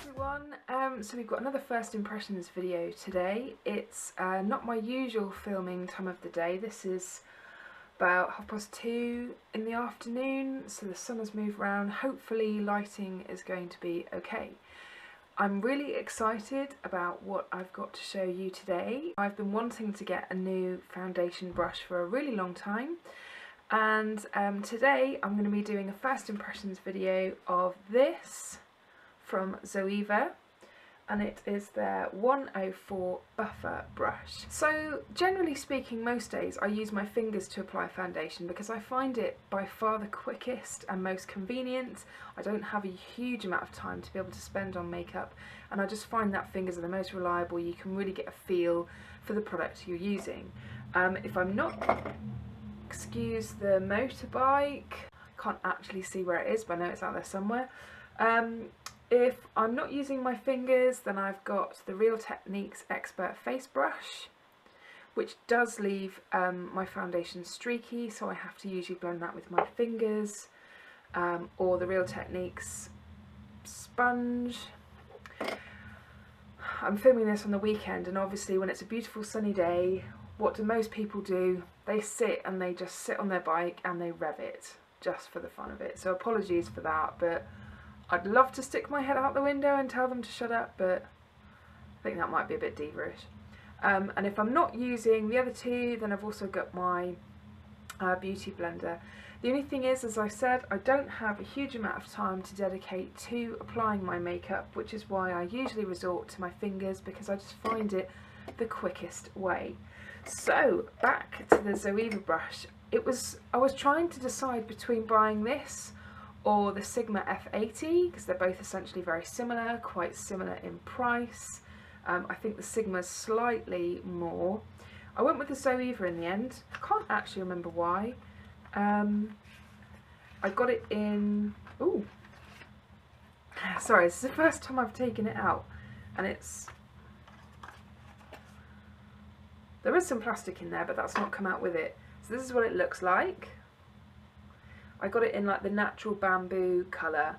Everyone, so we've got another first impressions video today. It's not my usual filming time of the day. This is about 2:30 in the afternoon, so the sun has moved around. Hopefully lighting is going to be okay. I'm really excited about what I've got to show you today. I've been wanting to get a new foundation brush for a really long time, and today I'm going to be doing a first impressions video of this from Zoeva, and it is their 104 buffer brush. So generally speaking, most days I use my fingers to apply foundation because I find it by far the quickest and most convenient. I don't have a huge amount of time to be able to spend on makeup, and I just find that fingers are the most reliable. You can really get a feel for the product you're using. If I'm not, excuse the motorbike, I can't actually see where it is, but I know it's out there somewhere. If I'm not using my fingers, then I've got the Real Techniques Expert Face Brush, which does leave my foundation streaky, so I have to usually blend that with my fingers, or the Real Techniques sponge. I'm filming this on the weekend, and obviously when it's a beautiful sunny day, what do most people do? They sit and they just sit on their bike and they rev it, just for the fun of it. So apologies for that, but I'd love to stick my head out the window and tell them to shut up, but I think that might be a bit diva-ish. And if I'm not using the other two, then I've also got my beauty blender. The only thing is, as I said, I don't have a huge amount of time to dedicate to applying my makeup, which is why I usually resort to my fingers, because I just find it the quickest way. So back to the Zoeva brush. I was trying to decide between buying this or the Sigma F80, because they're both essentially very similar, quite similar in price. I think the Sigma's slightly more. I went with the Zoeva in the end. I can't actually remember why. I got it in, ooh, sorry, this is the first time I've taken it out, and there is some plastic in there, but that's not come out with it. So this is what it looks like. I got it in like the natural bamboo colour,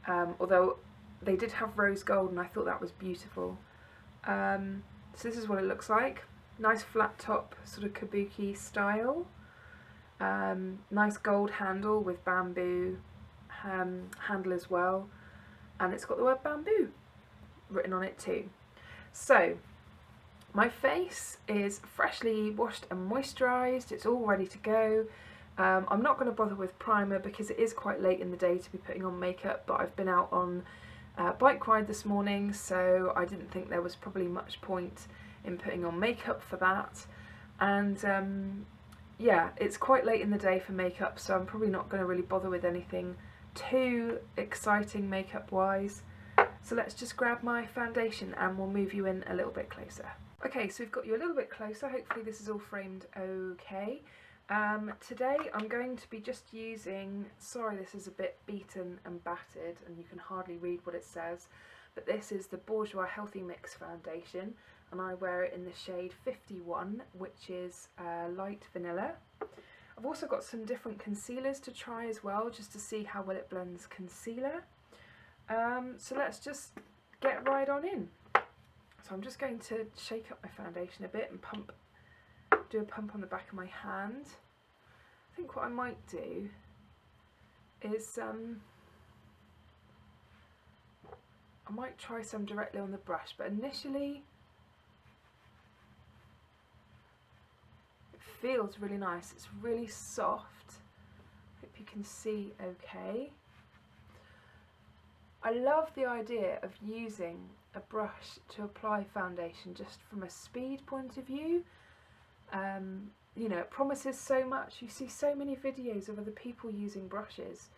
although they did have rose gold and I thought that was beautiful. So this is what it looks like. Nice flat top, sort of kabuki style. Nice gold handle with bamboo handle as well. And it's got the word bamboo written on it too. So my face is freshly washed and moisturised. It's all ready to go. I'm not going to bother with primer because it is quite late in the day to be putting on makeup, but I've been out on a bike ride this morning, so I didn't think there was probably much point in putting on makeup for that. And yeah, it's quite late in the day for makeup, so I'm probably not going to really bother with anything too exciting makeup wise. So let's just grab my foundation and we'll move you in a little bit closer. Okay, so we've got you a little bit closer. Hopefully this is all framed okay. Today I'm going to be just using, sorry this is a bit beaten and battered and you can hardly read what it says, but this is the Bourjois Healthy Mix Foundation, and I wear it in the shade 51, which is light vanilla. I've also got some different concealers to try as well, just to see how well it blends concealer. So let's just get right on in. So I'm just going to shake up my foundation a bit and do a pump on the back of my hand. I think what I might do is I might try some directly on the brush, but initially it feels really nice. It's really soft. Hope you can see okay. I love the idea of using a brush to apply foundation just from a speed point of view. You know, it promises so much. You see so many videos of other people using brushes,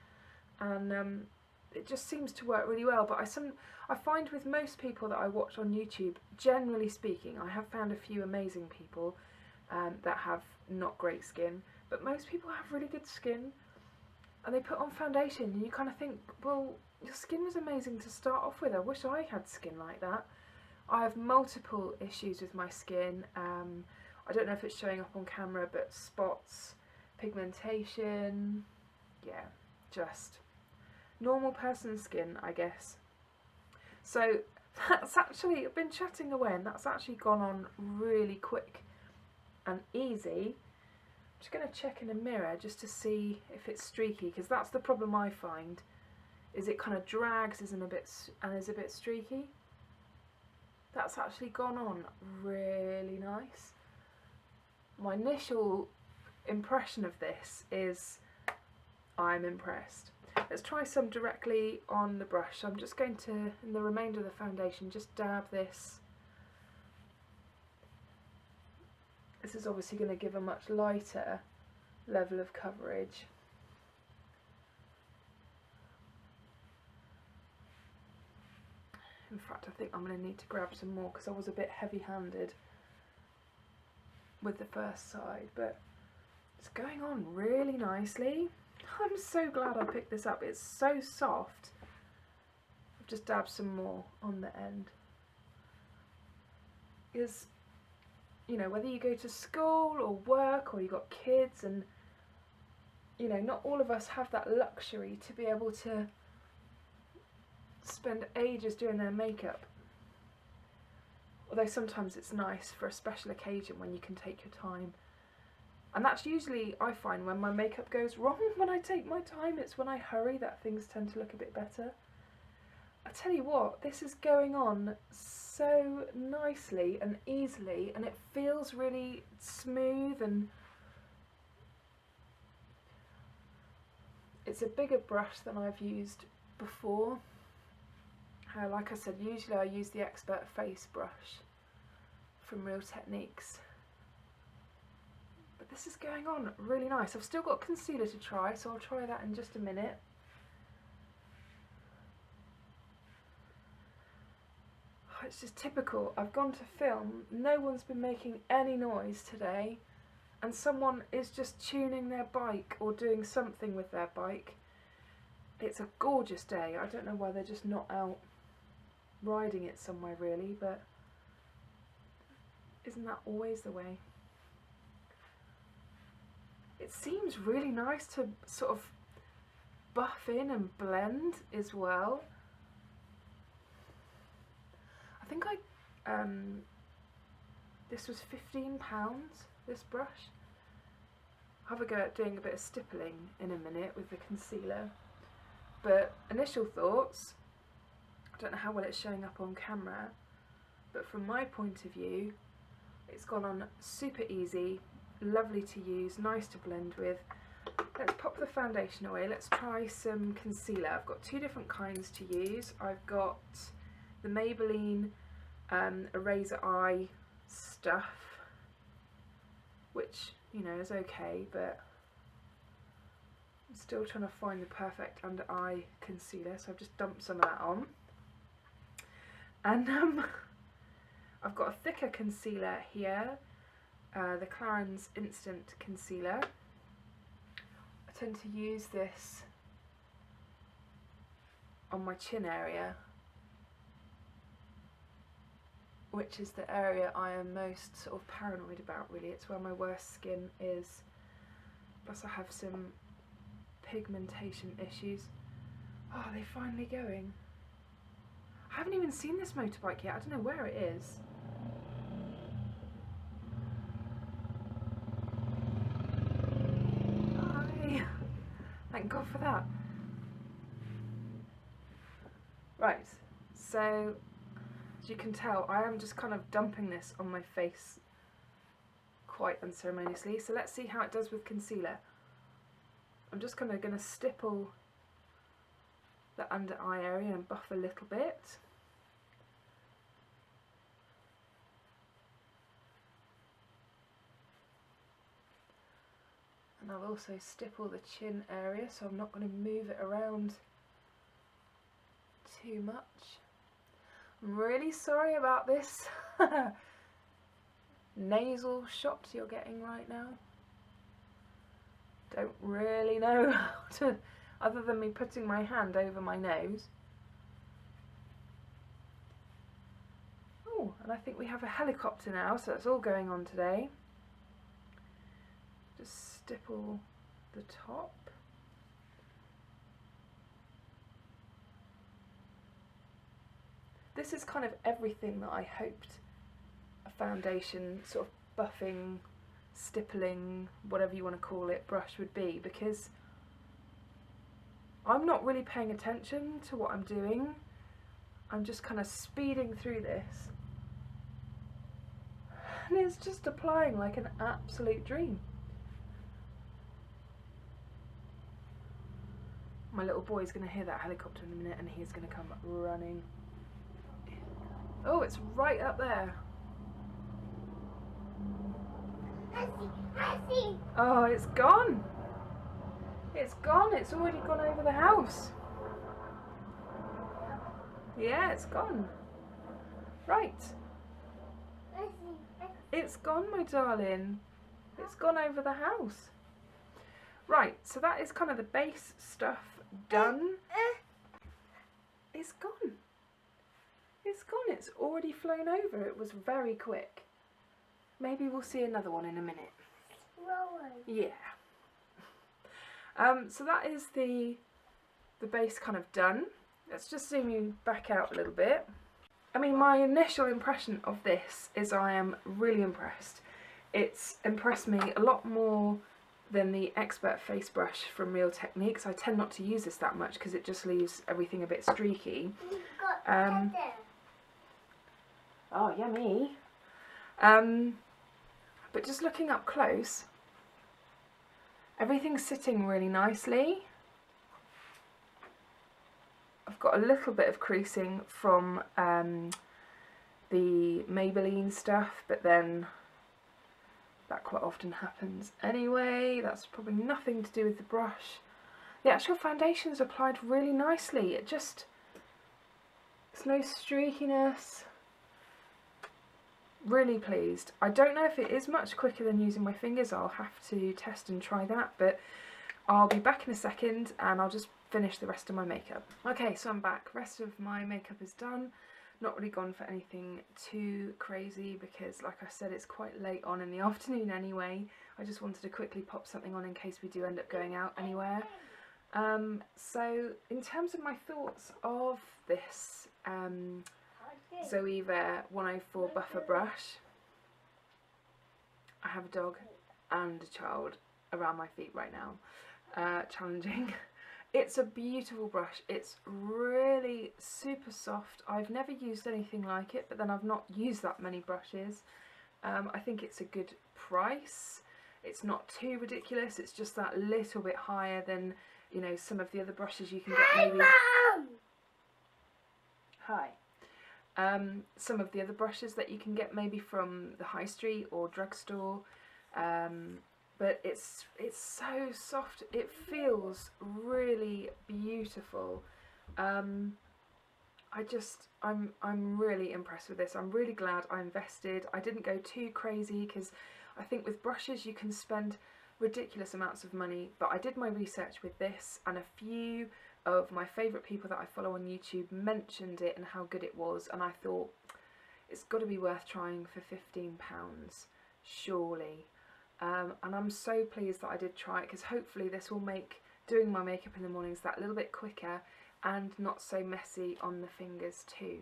and it just seems to work really well. But I find with most people that I watch on YouTube, generally speaking, I have found a few amazing people that have not great skin, but most people have really good skin, and they put on foundation and you kind of think, well, your skin was amazing to start off with. I wish I had skin like that. I have multiple issues with my skin. I don't know if it's showing up on camera, but spots, pigmentation, yeah, just normal person skin, I guess. So that's actually, I've been chatting away and that's actually gone on really quick and easy. I'm just going to check in a mirror just to see if it's streaky, because that's the problem I find, is it kind of drags is a bit streaky. That's actually gone on really nice. My initial impression of this is I'm impressed. Let's try some directly on the brush. I'm just going to, in the remainder of the foundation, just dab this. This is obviously going to give a much lighter level of coverage. In fact, I think I'm going to need to grab some more because I was a bit heavy-handed with the first side, but it's going on really nicely. I'm so glad I picked this up. It's so soft. I've just dabbed some more on the end. Because, you know, whether you go to school or work or you've got kids, and, you know, not all of us have that luxury to be able to spend ages doing their makeup. Although sometimes it's nice for a special occasion when you can take your time. And that's usually, I find, when my makeup goes wrong, when I take my time, it's when I hurry that things tend to look a bit better. I tell you what, this is going on so nicely and easily, and it feels really smooth, and it's a bigger brush than I've used before. Like I said, usually I use the Expert Face brush from Real Techniques. But this is going on really nice. I've still got concealer to try, so I'll try that in just a minute. It's just typical. I've gone to film, no one's been making any noise today, and someone is just tuning their bike or doing something with their bike. It's a gorgeous day. I don't know why they're just not out riding it somewhere really, but isn't that always the way? It seems really nice to sort of buff in and blend as well. I think this was £15, this brush. I'll have a go at doing a bit of stippling in a minute with the concealer. But initial thoughts, I don't know how well it's showing up on camera, but from my point of view, it's gone on super easy, lovely to use, nice to blend with. Let's pop the foundation away. Let's try some concealer. I've got two different kinds to use. I've got the Maybelline Eraser Eye stuff, which, you know, is okay, but I'm still trying to find the perfect under eye concealer, so I've just dumped some of that on. And I've got a thicker concealer here, the Clarins Instant Concealer. I tend to use this on my chin area, which is the area I am most sort of paranoid about really. It's where my worst skin is. Plus I have some pigmentation issues. Oh, are they finally going? I haven't even seen this motorbike yet. I don't know where it is. Hi. Thank God for that. Right, so as you can tell, I am just kind of dumping this on my face quite unceremoniously. So let's see how it does with concealer. I'm just kind of going to stipple the under eye area and buff a little bit. And I'll also stipple the chin area, so I'm not going to move it around too much. I'm really sorry about this nasal shot you're getting right now. Don't really know how to, other than me putting my hand over my nose. Oh, and I think we have a helicopter now, so that's all going on today. Just stipple the top. This is kind of everything that I hoped a foundation sort of buffing, stippling, whatever you want to call it, brush would be, because I'm not really paying attention to what I'm doing. I'm just kind of speeding through this. And it's just applying like an absolute dream. My little boy's going to hear that helicopter in a minute and he's going to come running. Oh, it's right up there. I see. Oh, it's gone. It's gone. It's already gone over the house. Yeah, it's gone. Right. I see. It's gone, my darling. It's gone over the house. Right, so that is kind of the base stuff done. It's gone. It's gone. It's already flown over. It was very quick. Maybe we'll see another one in a minute. Yeah. So that is the base kind of done. Let's just zoom you back out a little bit. I mean, my initial impression of this is I am really impressed. It's impressed me a lot more than the Expert Face Brush from Real Techniques. I tend not to use this that much because it just leaves everything a bit streaky. Oh, yummy. But just looking up close, everything's sitting really nicely. I've got a little bit of creasing from the Maybelline stuff, but then that quite often happens anyway. That's probably nothing to do with the brush. The actual foundation's applied really nicely. There's no streakiness. Really pleased. I don't know if it is much quicker than using my fingers. I'll have to test and try that, but I'll be back in a second and I'll just finish the rest of my makeup. Okay, so I'm back. Rest of my makeup is done. Not really gone for anything too crazy because, like I said, it's quite late on in the afternoon anyway. I just wanted to quickly pop something on in case we do end up going out anywhere. So in terms of my thoughts of this Zoeva 104 buffer brush, I have a dog and a child around my feet right now. Challenging. It's a beautiful brush. It's really super soft. I've never used anything like it, but then I've not used that many brushes. I think it's a good price. It's not too ridiculous. It's just that little bit higher than, you know, some of the other brushes you can get maybe. Hi. Some of the other brushes that you can get maybe from the high street or drugstore. But it's so soft. It feels really beautiful. I'm really impressed with this. I'm really glad I invested. I didn't go too crazy because I think with brushes you can spend ridiculous amounts of money, but I did my research with this, and a few of my favourite people that I follow on YouTube mentioned it and how good it was, and I thought it's got to be worth trying for £15, surely. And I'm so pleased that I did try it, because hopefully this will make doing my makeup in the mornings that little bit quicker and not so messy on the fingers too.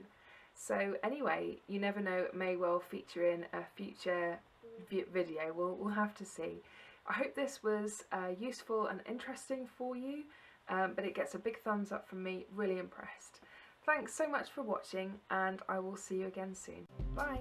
So anyway, you never know, it may well feature in a future video. We'll have to see. I hope this was useful and interesting for you, but it gets a big thumbs up from me. Really impressed. Thanks so much for watching, and I will see you again soon. Bye!